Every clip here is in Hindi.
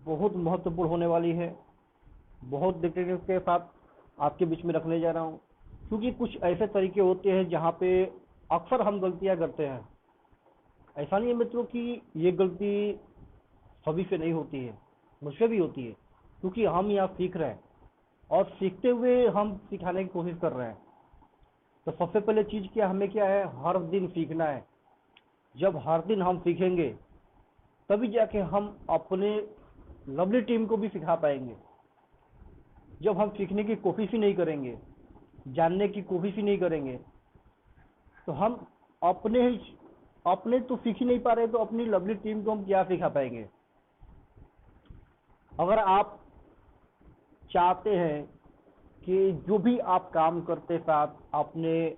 बहुत महत्वपूर्ण होने वाली है। बहुत डिटेल्स के साथ आपके बीच में रखने जा रहा हूँ, क्योंकि कुछ ऐसे तरीके होते हैं जहाँ पे अक्सर हम गलतियाँ करते हैं। ऐसा नहीं है मित्रों कि ये गलती सभी से नहीं होती है, मुझसे भी होती है, क्योंकि हम यहाँ सीख रहे हैं और सीखते हुए हम सिखाने की कोशिश कर रहे हैं। तो सबसे पहले चीज़ क्या, हमें क्या है, हर दिन सीखना है। जब हर दिन हम सीखेंगे तभी जाके हम अपने लवली टीम को भी सिखा पाएंगे। जब हम सीखने की कोशिश ही नहीं करेंगे, जानने की कोशिश ही नहीं करेंगे, तो हम अपने तो सीख ही नहीं पा रहे, तो अपनी लवली टीम को हम क्या सिखा पाएंगे। अगर आप चाहते हैं कि जो भी आप काम करते साथ अपने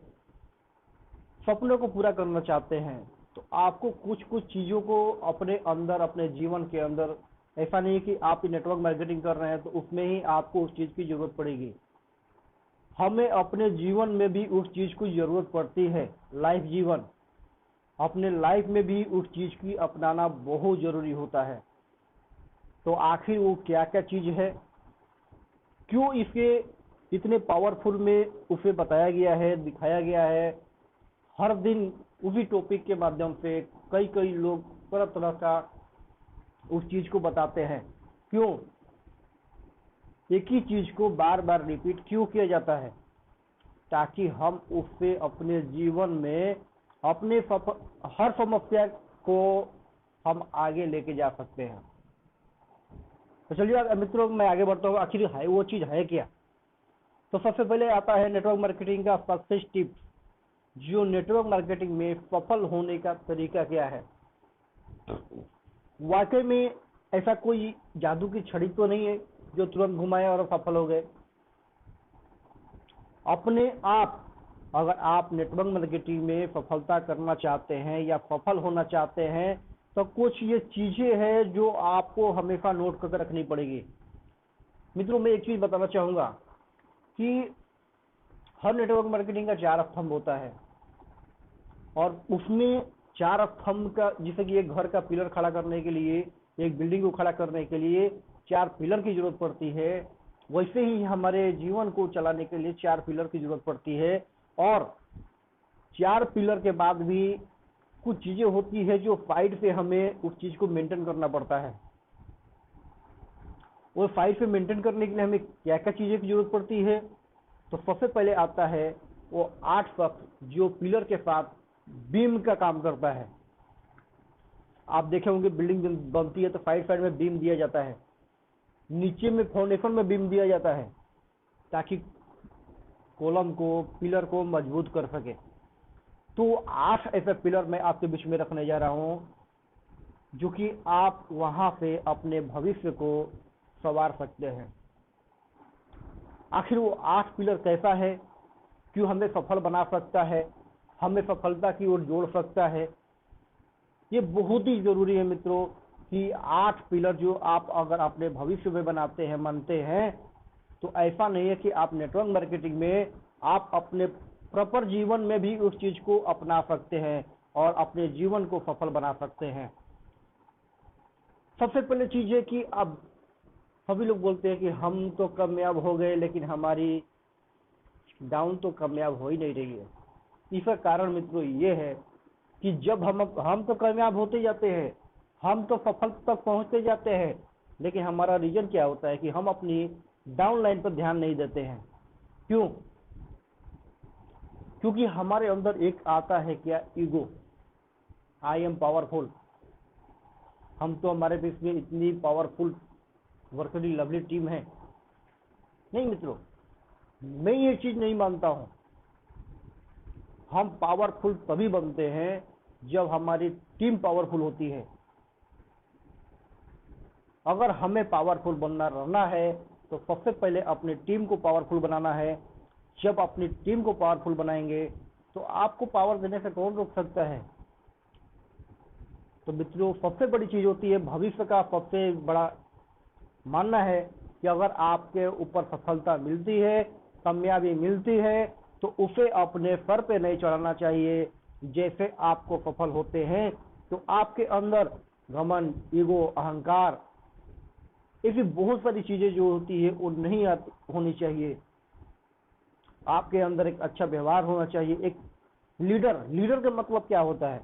सपनों को पूरा करना चाहते हैं, तो आपको कुछ कुछ चीज़ों को अपने अंदर, अपने जीवन के अंदर, ऐसा नहीं है कि आप नेटवर्क मार्केटिंग कर रहे हैं तो उसमें ही आपको उस चीज़ की ज़रूरत पड़ेगी। हमें अपने जीवन में भी उस चीज़ की ज़रूरत पड़ती है। लाइफ जीवन, अपने लाइफ में भी उस चीज़ की अपनाना बहुत ज़रूरी होता है। तो आखिर वो क्या क्या चीज़ है, क्यों इसके इतने पावरफुल में उसे बताया गया है, दिखाया गया है। हर दिन उसी टॉपिक के माध्यम से कई कई लोग तरह तरह का उस चीज़ को बताते हैं। क्यों एक ही चीज़ को बार बार रिपीट क्यों किया जाता है, ताकि हम उससे अपने जीवन में अपने हर समस्या को हम आगे लेके जा सकते हैं। तो चलिए मित्रों, मैं आगे बढ़ता हूँ। आखिर है वो चीज़ है क्या। तो सबसे पहले आता है नेटवर्क मार्केटिंग का सक्सेस टिप्स। जो नेटवर्क मार्केटिंग में सफल होने का तरीका क्या है। वाकई में ऐसा कोई जादू की छड़ी तो नहीं है जो तुरंत घुमाए और सफल हो गए। अपने आप, अगर आप नेटवर्क मार्केटिंग में सफलता करना चाहते हैं या सफल होना चाहते हैं, तो कुछ ये चीजें हैं जो आपको हमेशा नोट करके रखनी पड़ेगी। मित्रों, मैं एक चीज बताना चाहूंगा कि हर नेटवर्क मार्केटिंग का 4 स्तंभ होता है, और उसमें 4 स्तंभ का, जैसे कि एक घर का पिलर खड़ा करने के लिए, एक बिल्डिंग को खड़ा करने के लिए 4 पिलर की जरूरत पड़ती है, वैसे ही हमारे जीवन को चलाने के लिए 4 पिलर की जरूरत पड़ती है। और 4 पिलर के बाद भी कुछ चीजें होती है जो साइड से हमें उस चीज को मेंटेन करना पड़ता है। वो साइड पे मेंटेन करने के लिए हमें क्या क्या चीजें की जरूरत पड़ती है। तो सबसे पहले आता है वो 8 शख्स जो पिलर के साथ बीम का काम करता है। आप देखे होंगे बिल्डिंग बनती है तो साइड साइड में बीम दिया जाता है, नीचे में फाउंडेशन में बीम दिया जाता है, ताकि कॉलम को, पिलर को मजबूत कर सके। तो 8 ऐसे पिलर मैं आपके बीच में रखने जा रहा हूं, जो कि आप वहां से अपने भविष्य को संवार सकते हैं। आखिर वो 8 पिलर कैसा है, क्यों हमें सफल बना सकता है, हमें सफलता की ओर जोड़ सकता है। ये बहुत ही जरूरी है मित्रों कि 8 पिलर जो आप अगर अपने भविष्य में बनाते हैं, मानते हैं, तो ऐसा नहीं है कि आप नेटवर्क मार्केटिंग में आप अपने प्रॉपर जीवन में भी उस चीज को अपना सकते हैं और अपने जीवन को सफल बना सकते हैं। सबसे पहले चीज है कि अब सभी लोग बोलते हैं कि हम तो कामयाब हो गए, लेकिन हमारी डाउन तो कामयाब हो ही नहीं रही है। इसका कारण मित्रों ये है कि जब हम तो कामयाब होते जाते हैं, हम तो सफल तक पहुंचते जाते हैं, लेकिन हमारा रीजन क्या होता है कि हम अपनी डाउन लाइन पर ध्यान नहीं देते हैं। क्यों? क्योंकि हमारे अंदर एक आता है क्या, ईगो। I am powerful. हम तो, हमारे बीच में इतनी पावरफुल वर्करी लवली टीम है। नहीं मित्रों, मैं ये चीज नहीं मानता हूं। हम पावरफुल तभी बनते हैं जब हमारी टीम पावरफुल होती है। अगर हमें पावरफुल बनना रहना है तो सबसे पहले अपनी टीम को पावरफुल बनाना है। जब अपनी टीम को पावरफुल बनाएंगे तो आपको पावर देने से कौन रोक सकता है। तो मित्रों, सबसे बड़ी चीज होती है, भविष्य का सबसे बड़ा मानना है कि अगर आपके ऊपर सफलता मिलती है, कामयाबी मिलती है, तो उसे अपने सर पे नहीं चढ़ाना चाहिए। जैसे आपको सफल होते हैं तो आपके अंदर घमंड, ईगो, अहंकार ऐसी बहुत सारी चीजें जो होती है वो नहीं होनी चाहिए। आपके अंदर एक अच्छा व्यवहार होना चाहिए। एक लीडर, लीडर का मतलब क्या होता है?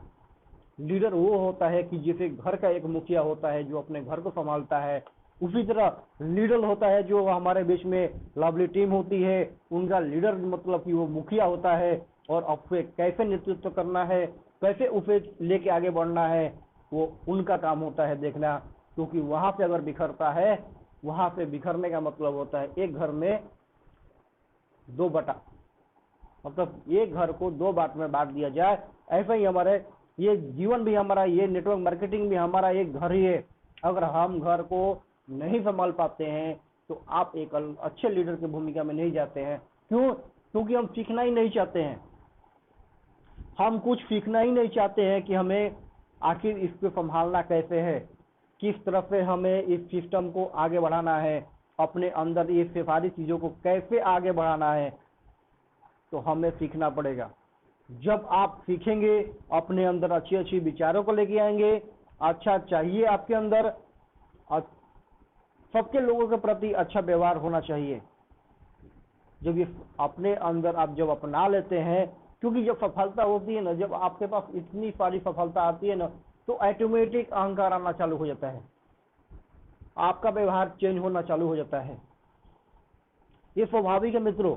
लीडर वो होता है कि जैसे घर का एक मुखिया होता है जो अपने घर को संभालता है, उसी तरह लीडर होता है जो हमारे बीच में लवली टीम होती है, उनका लीडर मतलब कि वो मुखिया होता है। और अब उसे कैसे नेतृत्व करना है, कैसे उसे लेके आगे बढ़ना है, वो उनका काम होता है देखना। क्योंकि वहां से अगर बिखरता है, वहां से बिखरने का मतलब होता है एक घर में दो बटा, मतलब एक घर को दो बांट में बांट दिया जाए। ऐसा ही हमारे ये जीवन भी हमारा, ये नेटवर्क मार्केटिंग भी हमारा एक घर ही है। अगर हम घर को नहीं संभाल पाते हैं तो आप एक अच्छे लीडर की भूमिका में नहीं जाते हैं। क्यों? क्योंकि हम सीखना ही नहीं चाहते हैं। हम कुछ सीखना ही नहीं चाहते हैं कि हमें आखिर इसको संभालना कैसे है, किस तरह से हमें इस सिस्टम को आगे बढ़ाना है, अपने अंदर ये सारी चीजों को कैसे आगे बढ़ाना है। तो हमें सीखना पड़ेगा। जब आप सीखेंगे, अपने अंदर अच्छी अच्छी विचारों को लेके आएंगे, अच्छा चाहिए आपके अंदर, सबके लोगों के प्रति अच्छा व्यवहार होना चाहिए। जब ये अपने अंदर आप जब अपना लेते हैं, क्योंकि जब सफलता होती है ना, जब आपके पास इतनी सारी सफलता आती है ना, तो ऑटोमेटिक अहंकार आना चालू हो जाता है, आपका व्यवहार चेंज होना चालू हो जाता है। ये स्वाभाविक है मित्रों।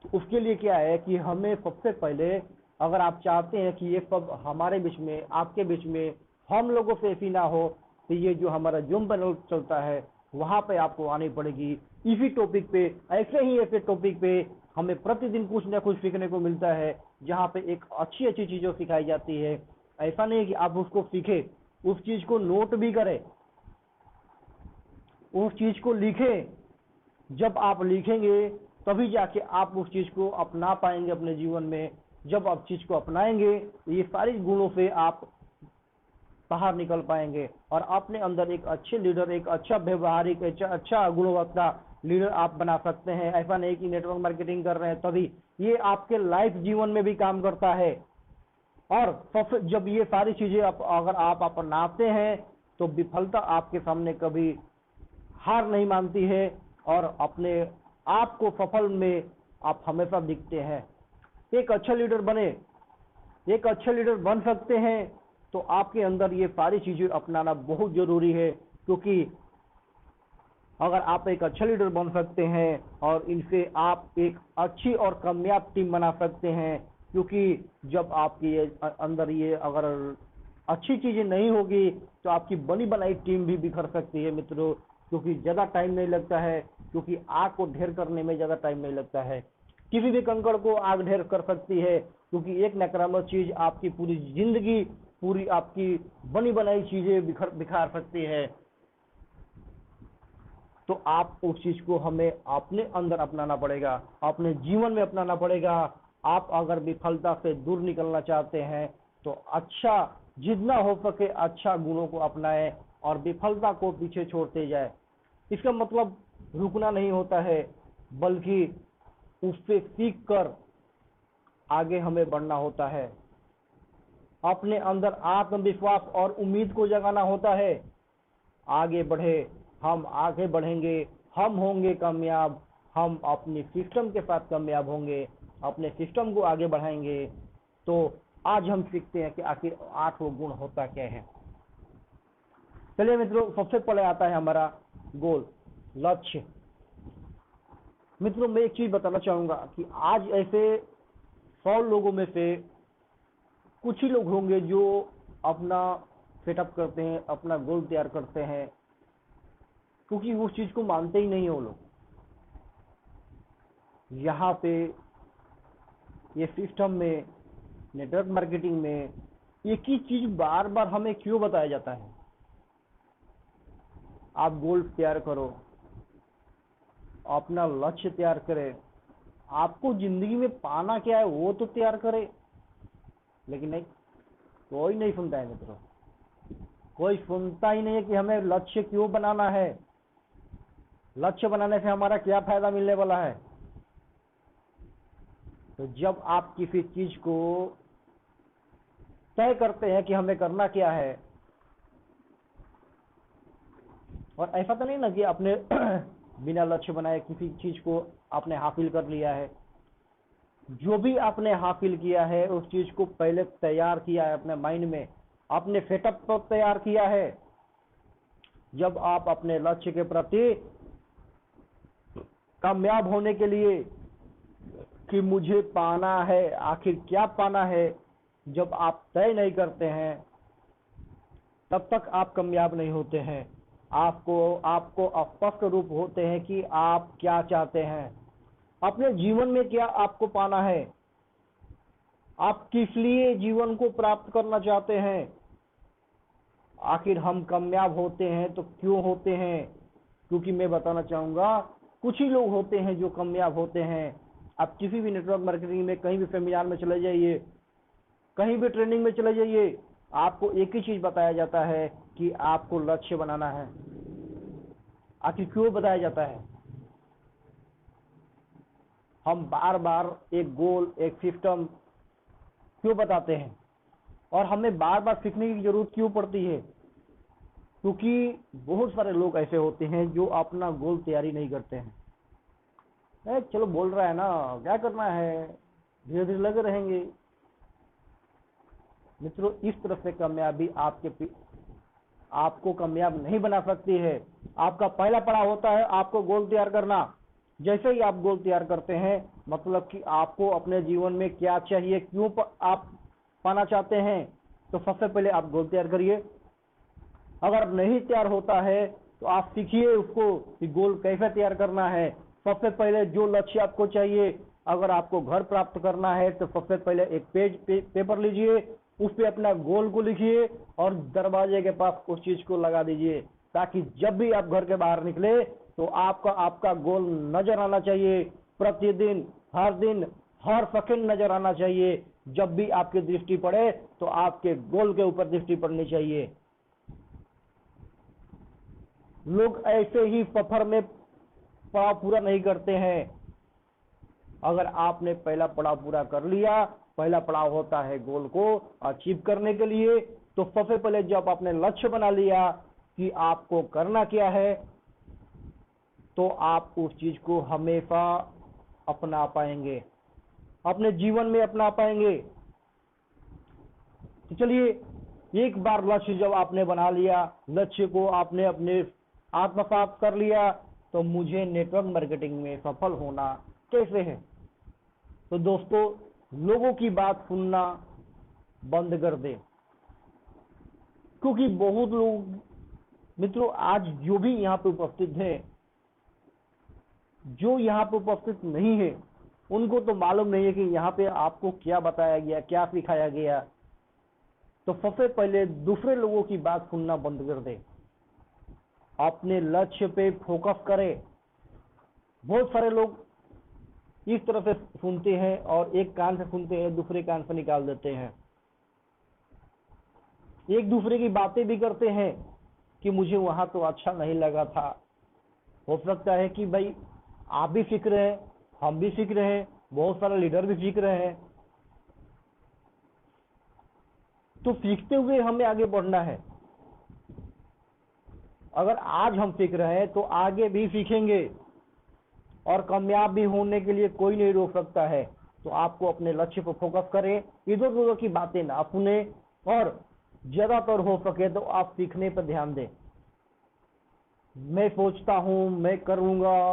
तो उसके लिए क्या है कि हमें सबसे पहले, अगर आप चाहते हैं कि ये सब हमारे बीच में, आपके बीच में, हम लोगों से ऐसी ना हो, तो ये जो हमारा जूम पैनल चलता है वहां पे आपको आनी पड़ेगी। इसी टॉपिक पे, ऐसे टॉपिक पे हमें प्रतिदिन कुछ ना कुछ सीखने को मिलता है, जहाँ पे एक अच्छी अच्छी चीजों सिखाई जाती है। ऐसा नहीं कि आप उसको सीखे, उस चीज को नोट भी करें, उस चीज को लिखें। जब आप लिखेंगे तभी जाके आप उस चीज को अपना पाएंगे अपने जीवन में। जब आप चीज को अपनाएंगे तो ये सारी गुणों से आप बाहर निकल पाएंगे और अपने अंदर एक अच्छे लीडर, एक अच्छा व्यवहारिक, अच्छा गुणवत्ता लीडर आप बना सकते हैं। ऐसा नहीं कि नेटवर्क मार्केटिंग कर रहे हैं तभी, ये आपके लाइफ जीवन में भी काम करता है। और जब ये सारी चीजें अगर आप अपनाते हैं तो विफलता आपके सामने कभी हार नहीं मानती है और अपने आप को सफल में आप हमेशा दिखते हैं। एक अच्छा लीडर बने, एक अच्छे लीडर बन सकते हैं तो आपके अंदर ये सारी चीजें अपनाना बहुत जरूरी है। क्योंकि अगर आप एक अच्छा लीडर बन सकते हैं और इनसे आप एक अच्छी और कामयाब टीम बना सकते हैं। क्योंकि जब आपकी अंदर ये अगर अच्छी चीजें नहीं होगी तो आपकी बनी बनाई टीम भी बिखर सकती है मित्रों। क्योंकि ज्यादा टाइम नहीं लगता है, क्योंकि आग को ढेर करने में ज्यादा टाइम नहीं लगता है। किसी भी कंकड़ को आग ढेर कर सकती है, क्योंकि एक नकारात्मक चीज आपकी पूरी जिंदगी, पूरी आपकी बनी बनाई चीजें बिखार सकती है। तो आप उस चीज को हमें अपने अंदर अपनाना पड़ेगा, अपने जीवन में अपनाना पड़ेगा। आप अगर विफलता से दूर निकलना चाहते हैं तो अच्छा, जितना हो सके अच्छा गुणों को अपनाएं और विफलता को पीछे छोड़ते जाए। इसका मतलब रुकना नहीं होता है, बल्कि उससे सीख कर आगे हमें बढ़ना होता है। अपने अंदर आत्मविश्वास और उम्मीद को जगाना होता है। आगे बढ़े, हम आगे बढ़ेंगे, हम होंगे कामयाब, हम अपने सिस्टम के साथ कामयाब होंगे, अपने सिस्टम को आगे बढ़ाएंगे। तो आज हम सीखते हैं कि आखिर 8 गुण होता क्या है। चलिए मित्रों, सबसे पहले आता है हमारा गोल, लक्ष्य। मित्रों, मैं एक चीज बताना चाहूंगा कि आज ऐसे 100 लोगों में से कुछ ही लोग होंगे जो अपना सेटअप करते हैं, अपना गोल तैयार करते हैं, क्योंकि उस चीज को मानते ही नहीं हो लोग। यहाँ पे ये सिस्टम में, नेटवर्क मार्केटिंग में एक ही चीज बार बार हमें क्यों बताया जाता है? आप गोल तैयार करो, अपना लक्ष्य तैयार करें, आपको जिंदगी में पाना क्या है वो तो तैयार करें। लेकिन नहीं, कोई नहीं सुनता है मित्रों, कोई सुनता ही नहीं है कि हमें लक्ष्य क्यों बनाना है, लक्ष्य बनाने से हमारा क्या फायदा मिलने वाला है। तो जब आप किसी चीज को तय करते हैं कि हमें करना क्या है और ऐसा तो नहीं ना कि आपने बिना लक्ष्य बनाए किसी चीज को आपने हासिल कर लिया है। जो भी आपने हासिल किया है उस चीज को पहले तैयार किया है अपने माइंड में, आपने सेटअप तो तैयार किया है। जब आप अपने लक्ष्य के प्रति कामयाब होने के लिए कि मुझे पाना है, आखिर क्या पाना है, जब आप तय नहीं करते हैं तब तक आप कामयाब नहीं होते हैं। आपको आपको स्पष्ट रूप होते हैं कि आप क्या चाहते हैं, अपने जीवन में क्या आपको पाना है, आप किस लिए जीवन को प्राप्त करना चाहते हैं। आखिर हम कामयाब होते हैं तो क्यों होते हैं? क्योंकि मैं बताना चाहूंगा, कुछ ही लोग होते हैं जो कामयाब होते हैं। आप किसी भी नेटवर्क मार्केटिंग में, कहीं भी सेमिनार में चले जाइए, कहीं भी ट्रेनिंग में चले जाइए, आपको एक ही चीज बताया जाता है कि आपको लक्ष्य बनाना है। आखिर क्यों बताया जाता है? हम बार बार एक गोल, एक सिस्टम क्यों बताते हैं और हमें बार बार सीखने की जरूरत क्यों पड़ती है? क्योंकि बहुत सारे लोग ऐसे होते हैं जो अपना गोल तैयारी नहीं करते हैं। चलो बोल रहा है ना, क्या करना है, धीरे धीरे लगे रहेंगे। मित्रों, इस तरह से कामयाबी आपको कामयाब नहीं बना सकती है। आपका पहला पड़ाव होता है आपको गोल तैयार करना। जैसे ही आप गोल तैयार करते हैं, मतलब कि आपको अपने जीवन में क्या चाहिए, क्यों आप पाना चाहते हैं, तो सबसे पहले आप गोल तैयार करिए। अगर नहीं तैयार होता है तो आप सीखिए उसको कि गोल कैसे तैयार करना है। सबसे पहले जो लक्ष्य आपको चाहिए, अगर आपको घर प्राप्त करना है तो सबसे पहले एक पेपर लीजिए, उस पे अपना गोल को लिखिए और दरवाजे के पास उस चीज को लगा दीजिए, ताकि जब भी आप घर के बाहर निकले तो आपका गोल नजर आना चाहिए। प्रतिदिन, हर दिन, हर सेकंड नजर आना चाहिए। जब भी आपकी दृष्टि पड़े तो आपके गोल के ऊपर दृष्टि पड़नी चाहिए। लोग ऐसे ही सफर में पड़ाव पूरा नहीं करते हैं। अगर आपने पहला पड़ाव पूरा कर लिया, पहला पड़ाव होता है गोल को अचीव करने के लिए, तो सबसे पहले जब आपने लक्ष्य बना लिया कि आपको करना क्या है, तो आप उस चीज को हमेशा अपना पाएंगे, अपने जीवन में अपना पाएंगे। तो चलिए, एक बार लक्ष्य जब आपने बना लिया, लक्ष्य को आपने अपने आत्मसात कर लिया, तो मुझे नेटवर्क मार्केटिंग में सफल होना कैसे है? तो दोस्तों, लोगों की बात सुनना बंद कर दे। क्योंकि बहुत लोग, मित्रों, आज जो भी यहाँ पे उपस्थित है, जो यहाँ पे उपस्थित नहीं है, उनको तो मालूम नहीं है कि यहाँ पे आपको क्या बताया गया, क्या सिखाया गया। तो सबसे पहले दूसरे लोगों की बात सुनना बंद कर दे, अपने लक्ष्य पे फोकस करें। बहुत सारे लोग इस तरह से सुनते हैं और एक कान से सुनते हैं, दूसरे कान से निकाल देते हैं। एक दूसरे की बातें भी करते हैं कि मुझे वहां तो अच्छा नहीं लगा था। हो सकता है कि भाई आप भी सीख रहे हैं, हम भी सीख रहे हैं, बहुत सारे लीडर भी सीख रहे हैं। तो सीखते हुए हमें आगे बढ़ना है। अगर आज हम सीख रहे हैं तो आगे भी सीखेंगे, और कामयाब भी होने के लिए कोई नहीं रोक सकता है। तो आपको अपने लक्ष्य पर फोकस करें, इधर उधर की बातें ना सुने, और ज्यादातर हो सके तो आप सीखने पर ध्यान दें। मैं सोचता हूं, मैं करूंगा,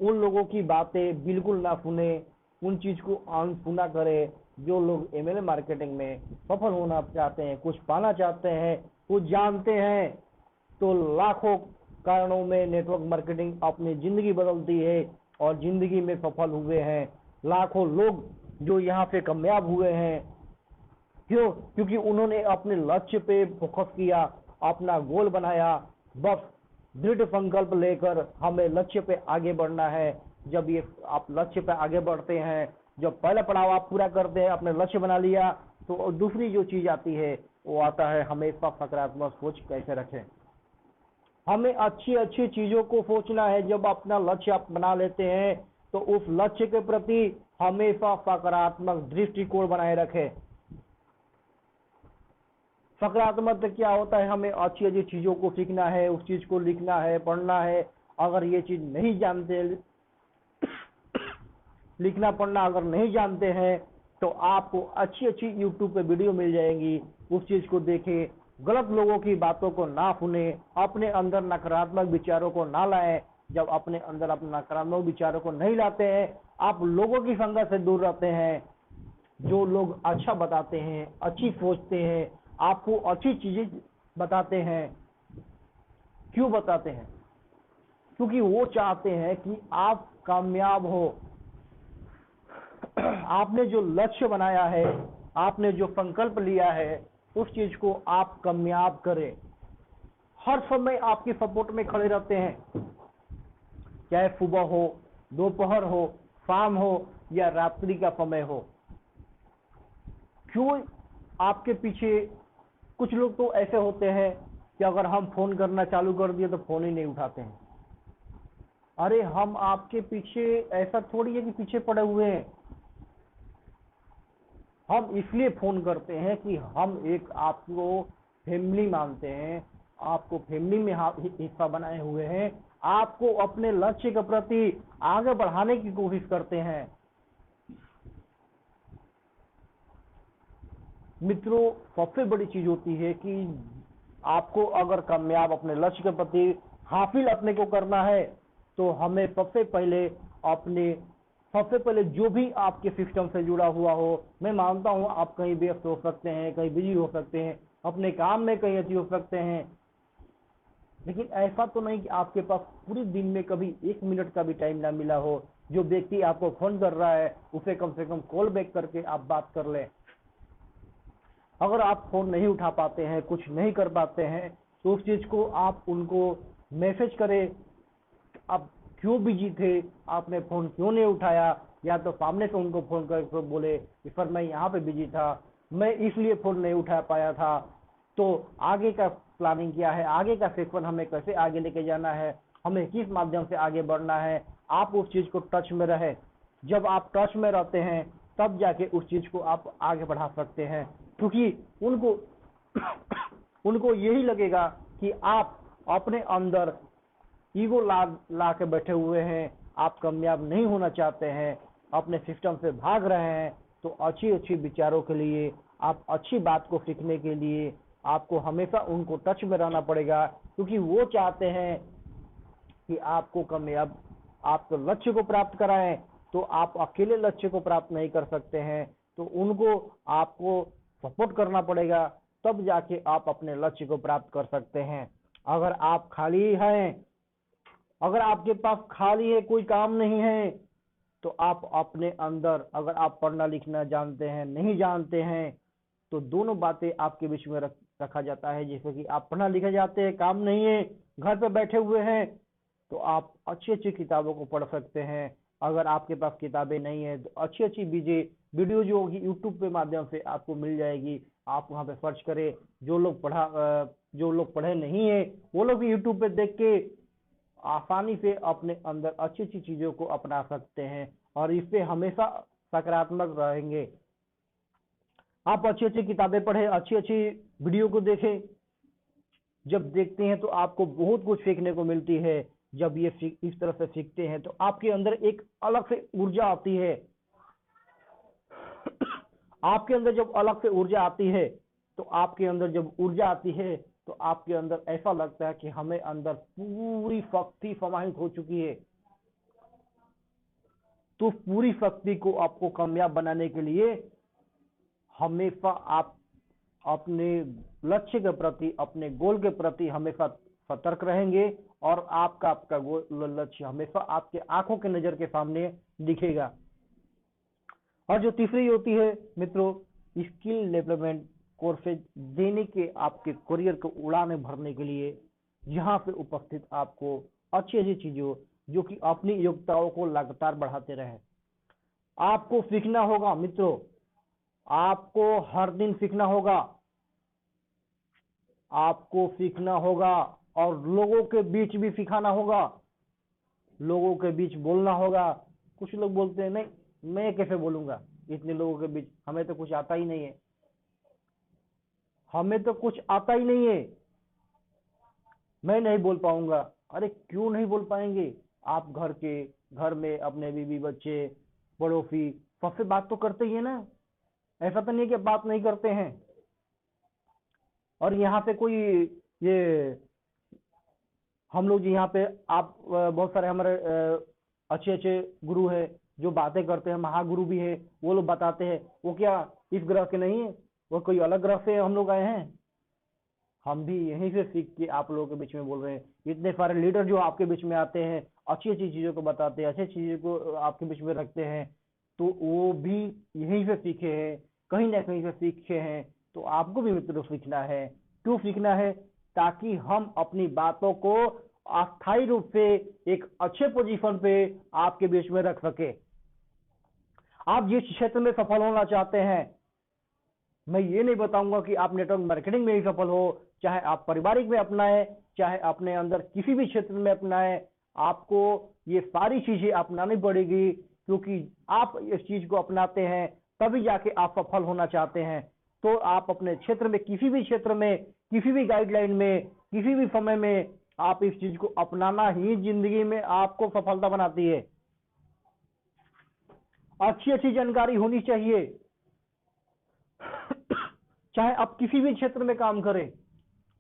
उन लोगों की बातें बिल्कुल ना सुने, उन चीज को अनसुना करें। जो लोग एमएलएम मार्केटिंग में सफल होना चाहते हैं, कुछ पाना चाहते हैं, कुछ जानते हैं, तो लाखों कारणों में नेटवर्क मार्केटिंग अपनी जिंदगी बदलती है और जिंदगी में सफल हुए हैं लाखों लोग जो यहाँ पे कामयाब हुए हैं। क्यों? क्योंकि उन्होंने अपने लक्ष्य पे फोकस किया, अपना गोल बनाया। बस दृढ़ संकल्प लेकर हमें लक्ष्य पे आगे बढ़ना है। जब ये आप लक्ष्य पे आगे बढ़ते हैं, जब पहला पड़ाव आप पूरा करते हैं, अपने लक्ष्य बना लिया, तो दूसरी जो चीज आती है वो आता है हमेशा सकारात्मक सोच कैसे रखें। हमें अच्छी अच्छी चीजों को सोचना है। जब अपना लक्ष्य आप बना लेते हैं तो उस लक्ष्य के प्रति हमेशा सकारात्मक दृष्टिकोण बनाए रखें। सकारात्मक क्या होता है, हमें अच्छी अच्छी चीजों को सीखना है, उस चीज को लिखना है, पढ़ना है। अगर ये चीज नहीं जानते, लिखना पढ़ना अगर नहीं जानते हैं, तो आपको अच्छी अच्छी यूट्यूब पे वीडियो मिल जाएंगी, उस चीज को देखें। गलत लोगों की बातों को ना सुने, अपने अंदर नकारात्मक विचारों को ना लाएं। जब अपने अंदर अपने नकारात्मक विचारों को नहीं लाते हैं, आप लोगों की संगत से दूर रहते हैं। जो लोग अच्छा बताते हैं, अच्छी सोचते हैं, आपको अच्छी चीजें बताते हैं। क्यों बताते हैं? क्योंकि वो चाहते हैं कि आप कामयाब हो। आपने जो लक्ष्य बनाया है, आपने जो संकल्प लिया है, उस चीज को आप कामयाब करें। हर समय आपके सपोर्ट में खड़े रहते हैं, चाहे सुबह हो, दोपहर हो, शाम हो या रात्रि का समय हो। क्यों आपके पीछे? कुछ लोग तो ऐसे होते हैं कि अगर हम फोन करना चालू कर दिए तो फोन ही नहीं उठाते हैं। अरे हम आपके पीछे ऐसा थोड़ी है कि पीछे पड़े हुए हैं। हम इसलिए फोन करते हैं कि हम एक आपको फैमिली मानते हैं, आपको फैमिली में हिस्सा बनाए हुए हैं, आपको अपने लक्ष्य के प्रति आगे बढ़ाने की कोशिश करते हैं। मित्रों, सबसे बड़ी चीज होती है कि आपको अगर कामयाब अपने लक्ष्य के प्रति हासिल अपने को करना है, तो हमें सबसे पहले जो भी आपके सिस्टम से जुड़ा हुआ हो, मैं मानता हूं आप कहीं व्यस्त हो सकते हैं, कहीं बिजी हो सकते हैं, अपने काम में कहीं अच्छी हो सकते हैं, लेकिन ऐसा तो नहीं कि आपके पास पूरे दिन में कभी 1 मिनट का भी टाइम ना मिला हो। जो व्यक्ति आपको फोन कर रहा है, उसे कम से कम कॉल बैक करके आप बात कर लें। अगर आप फोन नहीं उठा पाते हैं, कुछ नहीं कर पाते हैं, तो उस चीज को आप उनको मैसेज करें। आप क्यों बिजी थे, आपने फोन क्यों नहीं उठाया, या तो सामने से उनको फोन करके बोले कि सर मैं यहाँ पे बिजी था, मैं इसलिए फोन नहीं उठा पाया था। तो आगे का प्लानिंग क्या है, आगे का सेक्शन हमें कैसे आगे लेके जाना है, हमें किस माध्यम से आगे बढ़ना है, आप उस चीज को टच में रहे। जब आप टच में रहते हैं, तब जाके उस चीज को आप आगे बढ़ा सकते हैं। क्योंकि उनको उनको यही लगेगा कि आप अपने अंदर ईगो ला के बैठे हुए हैं, आप कामयाब नहीं होना चाहते हैं, अपने सिस्टम से भाग रहे हैं। तो अच्छी अच्छी विचारों के लिए, आप अच्छी बात को सीखने के लिए आपको हमेशा उनको टच में रहना पड़ेगा, क्योंकि वो चाहते हैं कि आपको कामयाब, आपको लक्ष्य को प्राप्त कराएं। तो आप अकेले लक्ष्य को प्राप्त नहीं कर सकते हैं, तो उनको आपको सपोर्ट करना पड़ेगा, तब जाके आप अपने लक्ष्य को प्राप्त कर सकते हैं। अगर आप खाली हैं, अगर आपके पास खाली है, कोई काम नहीं है, तो आप अपने अंदर, अगर आप पढ़ना लिखना जानते हैं, नहीं जानते हैं, तो दोनों बातें आपके बीच में रखा जाता है। जैसे कि आप पढ़ना लिखा जाते हैं, काम नहीं है, घर पे बैठे हुए हैं, तो आप अच्छी अच्छी किताबों को पढ़ सकते हैं। अगर आपके पास किताबें नहीं है, तो अच्छी अच्छी वीडियो जो होगी यूट्यूब के माध्यम से आपको मिल जाएगी। आप वहां पे सर्च करें। जो लोग पढ़े नहीं है, वो लोग भी यूट्यूब पे देख के आसानी से अपने अंदर अच्छी अच्छी चीजों को अपना सकते हैं, और इससे हमेशा सकारात्मक रहेंगे। आप अच्छी अच्छी किताबें पढ़ें, अच्छी अच्छी वीडियो को देखें। जब देखते हैं तो आपको बहुत कुछ सीखने को मिलती है। जब ये इस तरह से सीखते हैं, तो आपके अंदर एक अलग से ऊर्जा आती है। आपके अंदर जब अलग से ऊर्जा आती है, तो आपके अंदर जब ऊर्जा आती है, तो आपके अंदर ऐसा लगता है कि हमें अंदर पूरी शक्ति समाहित हो चुकी है। तो पूरी शक्ति को आपको कामयाब बनाने के लिए हमेशा आप अपने लक्ष्य के प्रति, अपने गोल के प्रति हमेशा सतर्क रहेंगे, और आपका गोल, लक्ष्य हमेशा आपके आंखों के नजर के सामने दिखेगा। और जो तीसरी होती है मित्रों, स्किल डेवलपमेंट कोर्सेज देने के, आपके करियर को उड़ाने भरने के लिए, यहाँ पे उपस्थित आपको अच्छी अच्छी चीजों जो कि अपनी योग्यताओं को लगातार बढ़ाते रहे। आपको सीखना होगा मित्रों, आपको हर दिन सीखना होगा, आपको सीखना होगा, और लोगों के बीच भी सिखाना होगा, लोगों के बीच बोलना होगा। कुछ लोग बोलते हैं नहीं मैं कैसे बोलूंगा, इतने लोगों के बीच, हमें तो कुछ आता ही नहीं है। हमें तो कुछ आता ही नहीं है, मैं नहीं बोल पाऊंगा। अरे क्यों नहीं बोल पाएंगे? आप घर में अपने बीवी बच्चे पड़ोसी सबसे बात तो करते ही है ना। ऐसा तो नहीं है कि बात नहीं करते हैं। और यहाँ पे कोई ये हम लोग जो यहाँ पे आप बहुत सारे हमारे अच्छे अच्छे गुरु हैं जो बातें करते हैं, महागुरु भी है, वो लोग बताते हैं। वो क्या इस ग्रह के नहीं है, वो कोई अलग ग्रह से हम लोग आए हैं। हम भी यहीं से सीख के आप लोगों के बीच में बोल रहे हैं। इतने सारे लीडर जो आपके बीच में आते हैं, अच्छी अच्छी चीजों को बताते हैं, अच्छी चीजों को आपके बीच में रखते हैं, तो वो भी यहीं से सीखे हैं, कहीं ना कहीं से सीखे हैं। तो आपको भी मित्रों सीखना है। क्यों सीखना है? ताकि हम अपनी बातों को अस्थायी रूप से एक अच्छे पोजीशन पे आपके बीच में रख सके। आप जिस क्षेत्र में सफल होना चाहते हैं, मैं ये नहीं बताऊंगा कि आप नेटवर्क मार्केटिंग में ही सफल हो, चाहे आप पारिवारिक में अपनाएं, चाहे अपने अंदर किसी भी क्षेत्र में अपनाएं, आपको ये सारी चीजें अपनानी पड़ेगी। क्योंकि आप इस चीज को अपनाते हैं तभी जाके आप सफल होना चाहते हैं। तो आप अपने क्षेत्र में, किसी भी क्षेत्र में, किसी भी गाइडलाइन में, किसी भी समय में आप इस चीज को अपनाना ही जिंदगी में आपको सफलता बनाती है। अच्छी अच्छी जानकारी होनी चाहिए। चाहे आप किसी भी क्षेत्र में काम करें,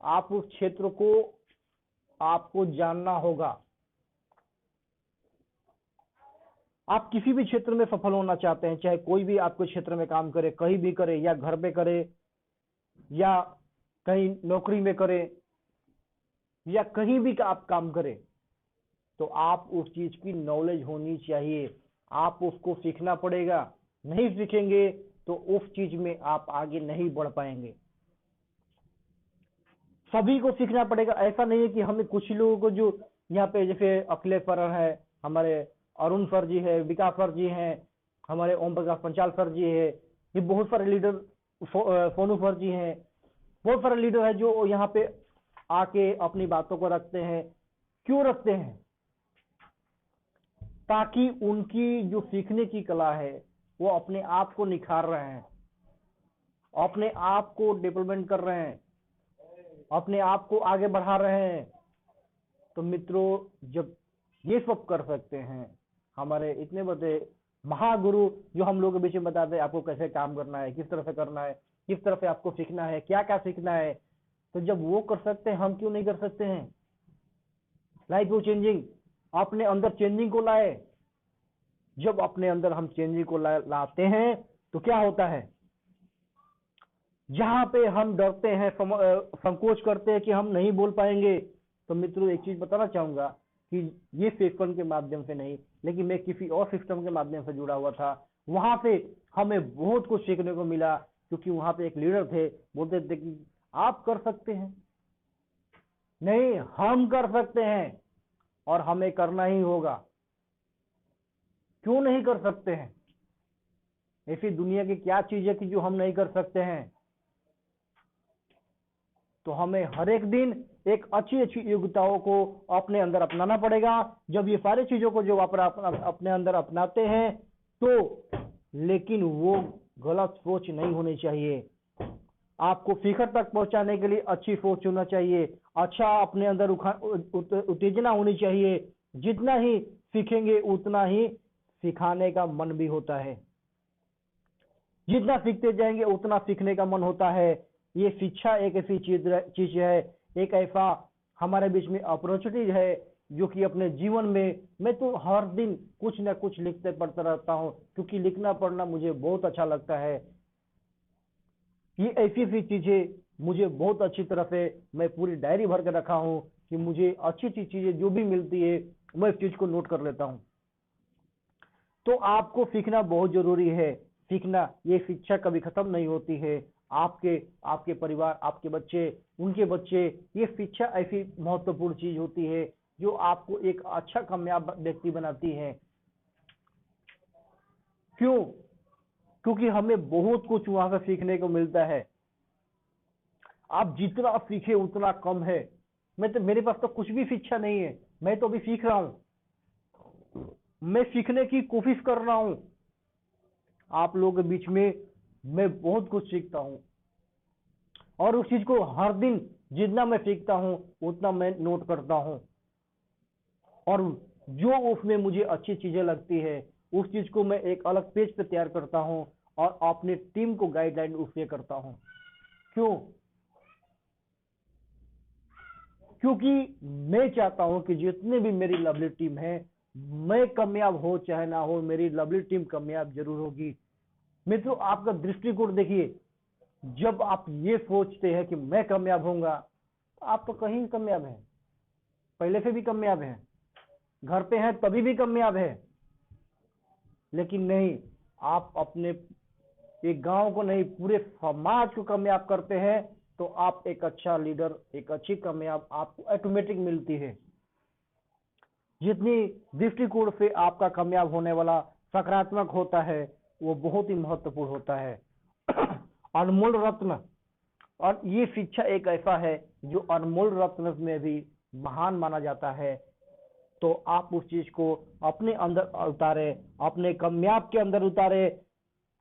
आप उस क्षेत्र को आपको जानना होगा। आप किसी भी क्षेत्र में सफल होना चाहते हैं, चाहे कोई भी आपके क्षेत्र में काम करे, कहीं भी करे, या घर पे करे, या कहीं नौकरी में करे, या कहीं भी आप काम करें, तो आप उस चीज की नॉलेज होनी चाहिए। आप उसको सीखना पड़ेगा। नहीं सीखेंगे तो उस चीज में आप आगे नहीं बढ़ पाएंगे। सभी को सीखना पड़ेगा। ऐसा नहीं है कि हमें कुछ लोगों को, जो यहाँ पे जैसे अखिलेश सर है, हमारे अरुण सर जी है, विकास सर जी हैं, हमारे ओम प्रकाश पंचाल सर जी है, ये बहुत सारे लीडर, सोनू सर जी हैं, बहुत सारे लीडर है जो यहाँ पे आके अपनी बातों को रखते हैं। क्यों रखते हैं? ताकि उनकी जो सीखने की कला है वो अपने आप को निखार रहे हैं, अपने आप को डेवलपमेंट कर रहे हैं, अपने आप को आगे बढ़ा रहे हैं। तो मित्रों, जब ये सब कर सकते हैं, हमारे इतने बड़े महागुरु जो हम लोगों के बीच में बताते हैं आपको कैसे काम करना है, किस तरह से करना है, किस तरह से आपको सीखना है, क्या क्या सीखना है, तो जब वो कर सकते हैं, हम क्यों नहीं कर सकते हैं? लाइफ वो चेंजिंग, अपने अंदर चेंजिंग को लाए। जब अपने अंदर हम चेंजिंग को लाते हैं तो क्या होता है? जहां पे हम डरते हैं, संकोच करते हैं कि हम नहीं बोल पाएंगे, तो मित्रों एक चीज बताना चाहूंगा कि ये सेशन के माध्यम से नहीं, लेकिन मैं किसी और सिस्टम के माध्यम से जुड़ा हुआ था। वहां से हमें बहुत कुछ सीखने को मिला। क्योंकि वहां पे एक लीडर थे, बोलते थे कि आप कर सकते हैं, नहीं हम कर सकते हैं, और हमें करना ही होगा। क्यों नहीं कर सकते हैं? ऐसी दुनिया की क्या चीज है कि जो हम नहीं कर सकते हैं? तो हमें हर एक दिन एक अच्छी अच्छी योग्यताओं को अपने अंदर अपनाना पड़ेगा। जब ये सारी चीजों को जो आप अपने अंदर अपनाते हैं, तो लेकिन वो गलत सोच नहीं होनी चाहिए। आपको शिखर तक पहुंचाने के लिए अच्छी सोच होना चाहिए, अच्छा अपने अंदर उत्तेजना होनी चाहिए। जितना ही सीखेंगे उतना ही सिखाने का मन भी होता है, जितना सीखते जाएंगे उतना सीखने का मन होता है। ये शिक्षा एक ऐसी चीज है, एक ऐसा हमारे बीच में अपॉर्चुनिटी है, जो कि अपने जीवन में मैं तो हर दिन कुछ ना कुछ लिखते पढ़ता रहता हूँ, क्योंकि लिखना पढ़ना मुझे बहुत अच्छा लगता है। ये ऐसी ऐसी चीजें मुझे बहुत अच्छी तरह से, मैं पूरी डायरी भर के रखा हूँ कि मुझे अच्छी अच्छी चीजें जो भी मिलती है मैं इस चीज को नोट कर लेता हूँ। तो आपको सीखना बहुत जरूरी है। सीखना, ये शिक्षा कभी खत्म नहीं होती है। आपके परिवार, आपके बच्चे, उनके बच्चे, ये शिक्षा ऐसी महत्वपूर्ण चीज होती है जो आपको एक अच्छा कामयाब व्यक्ति बनाती है। क्यों? क्योंकि हमें बहुत कुछ वहां से सीखने को मिलता है। आप जितना सीखे उतना कम है। मेरे पास तो कुछ भी शिक्षा नहीं है, मैं तो अभी सीख रहा हूं, मैं सीखने की कोशिश कर रहा हूं। आप लोगों के बीच में मैं बहुत कुछ सीखता हूं। और उस चीज को हर दिन जितना मैं सीखता हूँ उतना मैं नोट करता हूँ, और जो उसमें मुझे अच्छी चीजें लगती है उस चीज को मैं एक अलग पेज पे तैयार करता हूँ और अपनी टीम को गाइडलाइन उससे करता हूँ। क्यों? क्योंकि मैं चाहता हूं कि जितने भी मेरी लवली टीम है, मैं कामयाब हो चाहे ना हो, मेरी लवली टीम कामयाब जरूर होगी। मित्रों, आपका दृष्टिकोण देखिए, जब आप ये सोचते हैं कि मैं कामयाब होऊंगा, तो आप तो कहीं कामयाब हैं, पहले से भी कामयाब हैं, घर पे हैं तभी भी कामयाब है। लेकिन नहीं, आप अपने एक गांव को नहीं, पूरे समाज को कामयाब करते हैं, तो आप एक अच्छा लीडर, एक अच्छी कामयाब आपको ऑटोमेटिक मिलती है। जितनी दृष्टिकोण से आपका कामयाब होने वाला सकारात्मक होता है, वो बहुत ही महत्वपूर्ण होता है। अनमोल रत्न, और ये शिक्षा एक ऐसा है जो अनमोल रत्न में भी महान माना जाता है। तो आप उस चीज को अपने अंदर उतारे, अपने कामयाब के अंदर उतारे।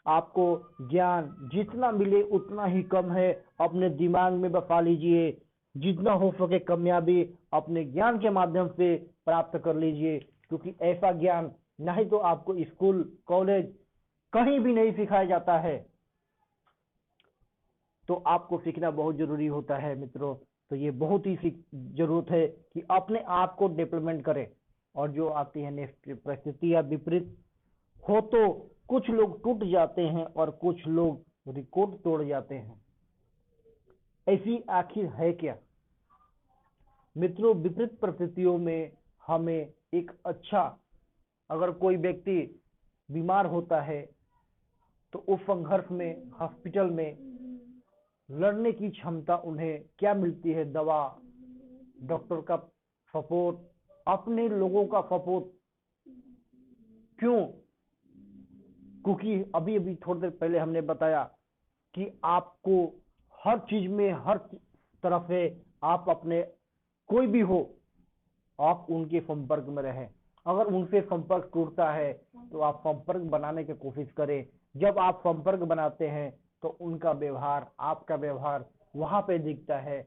आपको ज्ञान जितना मिले उतना ही कम है, अपने दिमाग में बसा लीजिए। जितना हो सके कामयाबी अपने ज्ञान के माध्यम से प्राप्त कर लीजिए, क्योंकि ऐसा ज्ञान नहीं तो आपको स्कूल कॉलेज कहीं भी नहीं सिखाया जाता है। तो आपको सीखना बहुत जरूरी होता है मित्रों। तो ये बहुत ही जरूरत है कि अपने आप को डेवलपमेंट करें। और जो आती है नेक्स्ट परिस्थिति या विपरीत हो, तो कुछ लोग टूट जाते हैं और कुछ लोग रिकॉर्ड तोड़ जाते हैं। ऐसी आखिर है क्या? मित्रों, विपरीत परिस्थितियों में हमें एक अच्छा, अगर कोई व्यक्ति बीमार होता है तो उस संघर्ष में हॉस्पिटल में लड़ने की क्षमता उन्हें क्या मिलती है? दवा, डॉक्टर का सपोर्ट, अपने लोगों का सपोर्ट। क्यों? क्योंकि अभी अभी थोड़ी देर पहले हमने बताया कि आपको हर चीज में, हर तरफ से आप अपने, कोई भी हो, आप उनके संपर्क में रहें। अगर उनसे संपर्क टूटता है तो आप संपर्क बनाने की कोशिश करें। जब आप संपर्क बनाते हैं तो उनका व्यवहार, आपका व्यवहार वहां पे दिखता है।